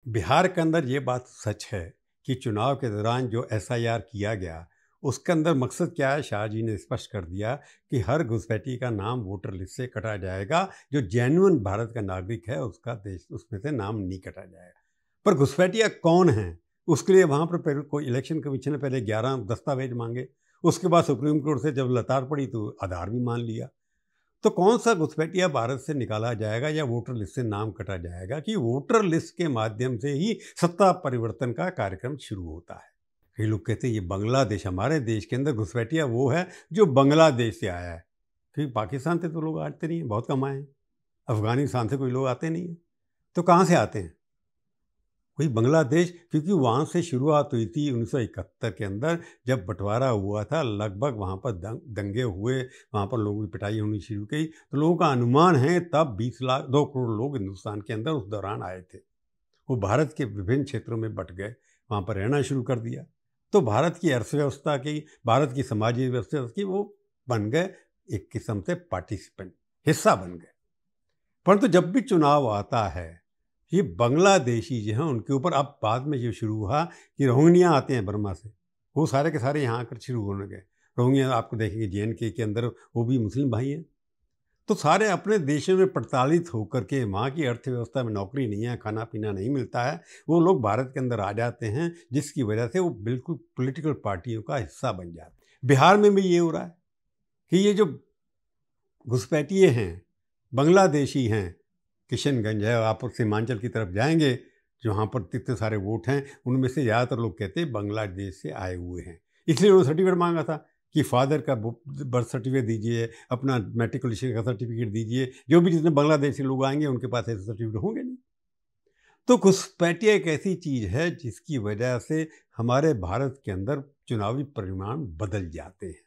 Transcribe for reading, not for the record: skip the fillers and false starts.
बिहार के अंदर ये बात सच है कि चुनाव के दौरान जो एसआईआर किया गया, उसके अंदर मकसद क्या है, शाह जी ने स्पष्ट कर दिया कि हर घुसपैठी का नाम वोटर लिस्ट से कटा जाएगा। जो जेन्युइन भारत का नागरिक है उसका देश उसमें से नाम नहीं कटा जाएगा। पर घुसपैठिया कौन हैं? उसके लिए वहाँ पर पहले कोई इलेक्शन कमीशन ने पहले 11 दस्तावेज मांगे। उसके बाद सुप्रीम कोर्ट से जब लताड़ पड़ी तो आधार भी मान लिया। तो कौन सा घुसपैठिया भारत से निकाला जाएगा या वोटर लिस्ट से नाम कटा जाएगा कि वोटर लिस्ट के माध्यम से ही सत्ता परिवर्तन का कार्यक्रम शुरू होता है। कई लोग कहते हैं ये बांग्लादेश, हमारे देश के अंदर घुसपैठिया वो है जो बांग्लादेश से आया है, क्योंकि पाकिस्तान से तो लोग आते नहीं हैं, बहुत कम आए हैं। अफगानिस्तान से कोई लोग आते नहीं हैं, तो कहाँ से आते हैं? वही बांग्लादेश, क्योंकि वहाँ से शुरुआत हुई थी 1971 के अंदर, जब बंटवारा हुआ था। लगभग वहाँ पर दंगे हुए, वहाँ पर लोगों की पिटाई होनी शुरू की। तो लोगों का अनुमान है तब 20 लाख 2 करोड़ लोग हिंदुस्तान के अंदर उस दौरान आए थे। वो भारत के विभिन्न क्षेत्रों में बट गए, वहाँ पर रहना शुरू कर दिया। तो भारत की अर्थव्यवस्था की, भारत की समाजी व्यवस्था की वो बन गए, एक किस्म से पार्टिसिपेंट, हिस्सा बन गए। परंतु जब भी चुनाव आता है, ये बांग्लादेशी जो हैं उनके ऊपर अब बाद में जो शुरू हुआ कि रोहिंग्या आते हैं बर्मा से, वो सारे के सारे यहाँ आकर शुरू होने गए। रोहिंग्या आपको देखेंगे जेएनके के अंदर, वो भी मुस्लिम भाई हैं। तो सारे अपने देशों में प्रताड़ित होकर के, वहाँ की अर्थव्यवस्था में नौकरी नहीं है, खाना पीना नहीं मिलता है, वो लोग भारत के अंदर आ जाते हैं, जिसकी वजह से वो बिल्कुल पॉलिटिकल पार्टियों का हिस्सा बन जाते हैं। बिहार में भी ये हो रहा है कि ये जो घुसपैठिए हैं, बांग्लादेशी हैं, किशनगंज है, आप सीमांचल की तरफ जाएंगे, जहाँ पर इतने सारे वोट हैं, उनमें से ज़्यादातर लोग कहते हैं बांग्लादेश से आए हुए हैं। इसलिए उन्होंने सर्टिफिकेट मांगा था कि फादर का बर्थ सर्टिफिकेट दीजिए, अपना मैट्रिकुलेशन का सर्टिफिकेट दीजिए। जो भी जितने बांग्लादेशी लोग आएंगे उनके पास ऐसे सर्टिफिकेट होंगे नहीं। तो घुसपैठिया एक ऐसी चीज़ है जिसकी वजह से हमारे भारत के अंदर चुनावी परिणाम बदल जाते हैं।